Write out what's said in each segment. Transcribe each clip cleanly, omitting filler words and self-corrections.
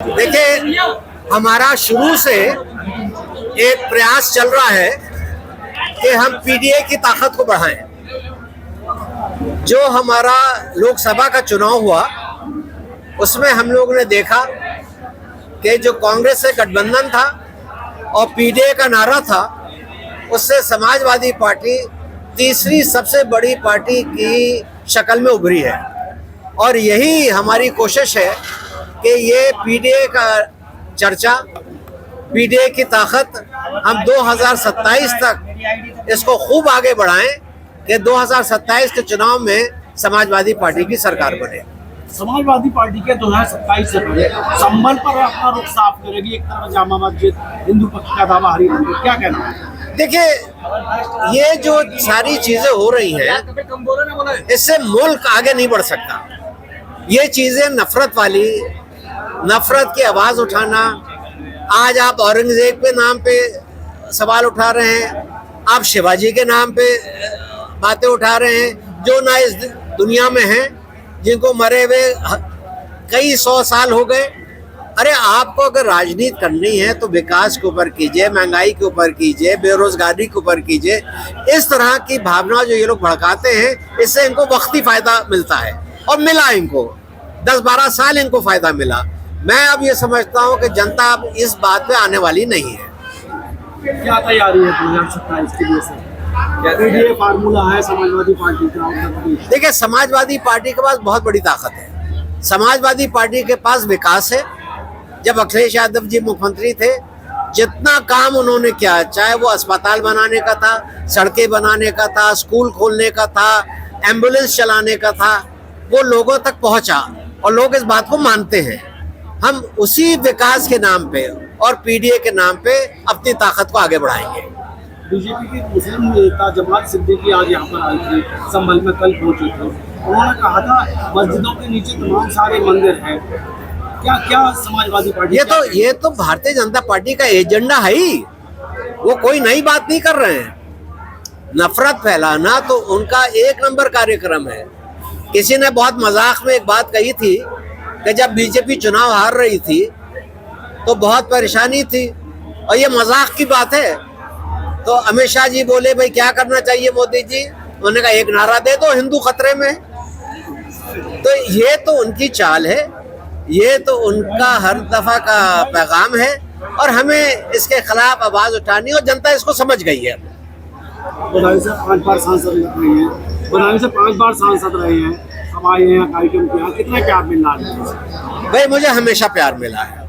देखिए, हमारा शुरू से एक प्रयास चल रहा है कि हम पीडीए की ताकत को बढ़ाएं। जो हमारा लोकसभा का चुनाव हुआ उसमें हम लोगों ने देखा कि जो कांग्रेस से गठबंधन था और पीडीए का नारा था, उससे समाजवादी पार्टी तीसरी सबसे बड़ी पार्टी की शक्ल में उभरी है। और यही हमारी कोशिश है कि ये पीडीए का चर्चा, पीडीए की ताकत हम 2027 तक इसको खूब आगे बढ़ाएं कि 2027 के चुनाव में समाजवादी पार्टी की सरकार बने। समाजवादी पार्टी के 2027 से पहले संभल पर अपना रुख साफ करेगी। एक तरफ जामा मस्जिद, हिंदू पक्ष का दावा, हरी मंदिर, क्या कहना है? देखिए, ये जो सारी चीजें हो रही हैं, इससे मुल्क आगे नहीं बढ़ सकता। ये चीजें नफरत वाली, नफरत की आवाज उठाना, आज आप औरंगजेब के नाम पे सवाल उठा रहे हैं, आप शिवाजी के नाम पे बातें उठा रहे हैं, जो ना इस दुनिया में हैं, जिनको मरे हुए कई 100 साल हो गए। अरे आपको अगर राजनीति करनी है तो विकास के ऊपर कीजिए, महंगाई के ऊपर कीजिए, बेरोजगारी के ऊपर कीजिए। इस तरह की भावना जो ये लोग भड़काते हैं, इससे इनको वक्ती फायदा मिलता है और मिला इनको 10-12 साल इनको फायदा मिला। मैं अब ये समझता हूँ कि जनता अब इस बात पे आने वाली नहीं है। क्या तैयारी है 2027 के लिए सर? ये फार्मूला है समाजवादी पार्टी का? देखिए, समाजवादी पार्टी के पास बहुत बड़ी ताकत है। समाजवादी पार्टी के पास विकास है। जब अखिलेश यादव जी मुख्यमंत्री थे, जितना काम उन्होंने किया, चाहे वो अस्पताल बनाने का था, सड़कें बनाने का था, स्कूल खोलने का था, एम्बुलेंस चलाने का था, वो लोगों तक पहुंचा और लोग इस बात को मानते हैं। हम उसी विकास के नाम पे और पीडीए के नाम पे अपनी ताकत को आगे बढ़ाएंगे। बीजेपी के मुस्लिम नेता जमात सिद्दीकी आज यहाँ पर आई थी, संभल में कल पहुंचे थे। उन्होंने कहा था मस्जिदों के नीचे तमाम सारे मंदिर हैं। क्या समाजवादी पार्टी ये तो भारतीय जनता पार्टी का एजेंडा है ही। वो कोई नई बात नहीं कर रहे हैं। नफरत फैलाना तो उनका एक नंबर कार्यक्रम है। किसी ने बहुत मजाक में एक बात कही थी कि जब बीजेपी चुनाव हार रही थी तो बहुत परेशानी थी, और ये मजाक की बात है। तो अमित शाह जी बोले, भाई क्या करना चाहिए मोदी जी? उन्होंने कहा, एक नारा दे दो, हिंदू खतरे में। तो ये तो उनकी चाल है, ये तो उनका हर दफा का पैगाम है, और हमें इसके खिलाफ आवाज उठानी, और जनता इसको समझ गई है। बदायूं से 5 बार सांसद रहे हैं, बदायूं से 5 बार सांसद रहे हैं, हमारे यहाँ कार्यक्रम किया, कितना प्यार मिल रहा है? भाई, मुझे हमेशा प्यार मिला है।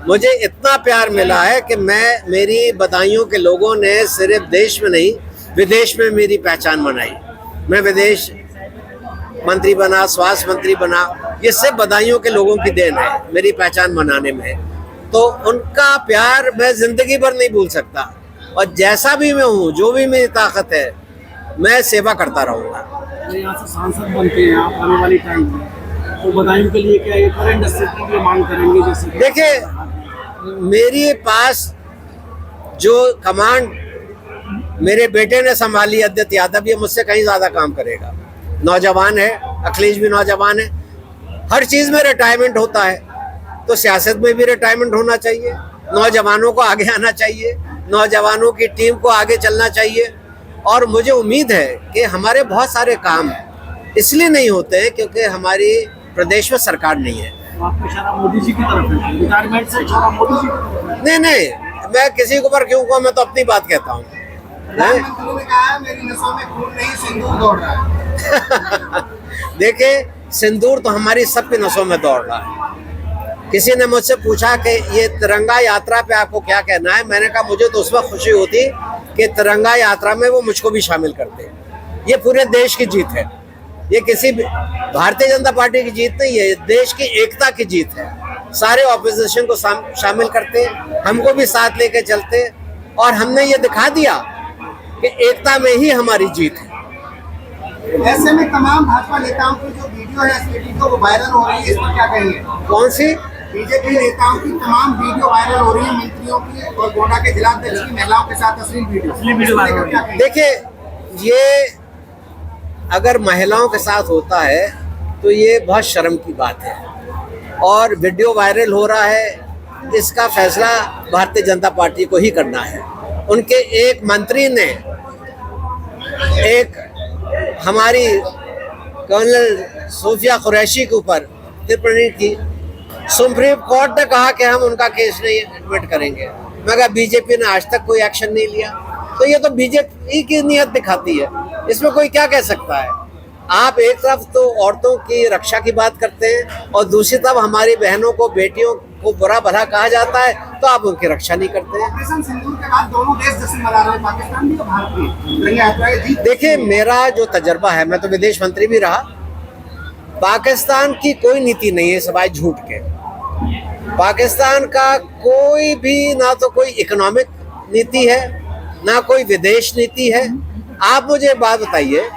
मुझे इतना प्यार मिला है कि मेरी बदायूं के लोगों ने सिर्फ देश में नहीं, विदेश में मेरी पहचान बनाई। मैं विदेश मंत्री बना, स्वास्थ्य मंत्री बना, ये सब बदायूं के लोगों की देन है मेरी पहचान बनाने में। तो उनका प्यार मैं जिंदगी भर नहीं भूल सकता, और जैसा भी मैं हूँ, जो भी मेरी ताकत है, मैं सेवा करता रहूँगा। यहाँ से सांसद बनते हैं आप आने वाली टाइम में, तो बदायूं के लिए क्या करंट स्थिति की मांग करेंगे? जैसे देखिए, मेरे पास जो कमांड मेरे बेटे ने संभाली, अद्वैत यादव, ये मुझसे कहीं ज्यादा काम करेगा। नौजवान है, अखिलेश भी नौजवान है। हर चीज में रिटायरमेंट होता है, तो सियासत में भी रिटायरमेंट होना चाहिए। नौजवानों को आगे आना चाहिए, नौजवानों की टीम को आगे चलना चाहिए। और मुझे उम्मीद है कि हमारे बहुत सारे काम इसलिए नहीं होते हैं क्योंकि हमारी प्रदेश में सरकार नहीं है। आपका इशारा मोदी जी की तरफ है, रिटायरमेंट से इशारा मोदी जी की तरफ है? नहीं, मैं किसी के ऊपर क्यों कहूँ, मैं तो अपनी बात कहता हूँ। प्रधानमंत्री ने कहा, मेरी नसों में खून नहीं, सिंदूर दौड़ रहा है। देखिए, सिंदूर तो हमारी सबकी नसों में दौड़ रहा है। किसी ने मुझसे पूछा कि ये तिरंगा यात्रा पे आपको क्या कहना है? मैंने कहा, मुझे तो उस वक्त खुशी होती कि तिरंगा यात्रा में वो मुझको भी शामिल करते। ये पूरे देश की जीत है, ये किसी भारतीय जनता पार्टी की जीत नहीं है, देश की एकता की जीत है। सारे ऑपोजिशन को शामिल करते, हमको भी साथ लेके चलते, और हमने ये दिखा दिया कि एकता में ही हमारी जीत है। ऐसे में तमाम भाजपा नेताओं की जो वीडियो है इस वीडियो को वायरल हो रही है, इस पर क्या कहेंगे? कौन सी? बीजेपी नेताओं की तमाम वीडियो वायरल हो रही है, मंत्रियों की और गोंडा के जिलाध्यक्ष की महिलाओं के साथ अश्लील वीडियो। देखिए, ये अगर महिलाओं के साथ होता है तो ये बहुत शर्म की बात है। और वीडियो वायरल हो रहा है, इसका फैसला भारतीय जनता पार्टी को ही करना है। उनके एक मंत्री ने एक हमारी कर्नल सूफिया कुरैशी के ऊपर टिप्पणी की। सुप्रीम कोर्ट ने कहा कि हम उनका केस नहीं एडमिट करेंगे, मगर बीजेपी ने आज तक कोई एक्शन नहीं लिया। तो ये तो बीजेपी की नीयत दिखाती है, इसमें कोई क्या कह सकता है। आप एक तरफ तो औरतों की रक्षा की बात करते हैं और दूसरी तरफ हमारी बहनों को, बेटियों को बुरा भला कहा जाता है, तो आप उनकी रक्षा नहीं करते हैं। ऑपरेशन सिंदूर के बाद दोनों देश जश्न मना रहे हैं, पाकिस्तान भी और भारत भी। देखिए, मेरा जो तजर्बा है, मैं तो विदेश मंत्री भी रहा, पाकिस्तान की कोई नीति नहीं है सिवाय झूठ के। पाकिस्तान का कोई भी, ना तो कोई इकोनॉमिक नीति है, ना कोई विदेश नीति है। आप मुझे एक बात बताइए,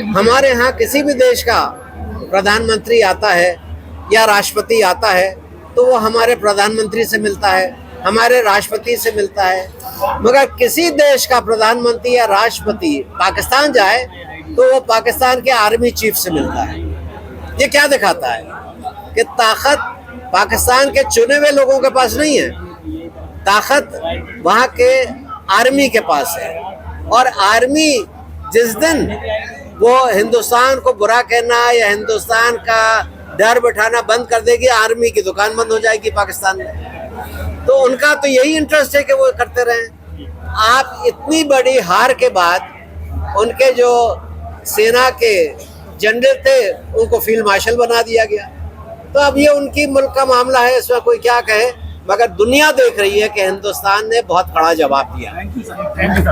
हमारे यहाँ किसी भी देश का प्रधानमंत्री आता है या राष्ट्रपति आता है तो वो हमारे प्रधानमंत्री से मिलता है, हमारे राष्ट्रपति से मिलता है, मगर किसी देश का प्रधानमंत्री या राष्ट्रपति पाकिस्तान जाए तो वो पाकिस्तान के आर्मी चीफ से मिलता है। ये क्या दिखाता है कि ताकत पाकिस्तान के चुने हुए लोगों के पास नहीं है, ताकत वहाँ के आर्मी के पास है। और आर्मी जिस दिन वो हिंदुस्तान को बुरा कहना या हिंदुस्तान का डर बिठाना बंद कर देगी, आर्मी की दुकान बंद हो जाएगी पाकिस्तान में। तो उनका तो यही इंटरेस्ट है कि वो करते रहें। आप इतनी बड़ी हार के बाद उनके जो सेना के जनरल थे उनको फील्ड मार्शल बना दिया गया। तो अब ये उनकी मुल्क का मामला है, इसमें कोई क्या कहे, मगर दुनिया देख रही है कि हिंदुस्तान ने बहुत कड़ा जवाब दिया। Thank you sir. Thank you.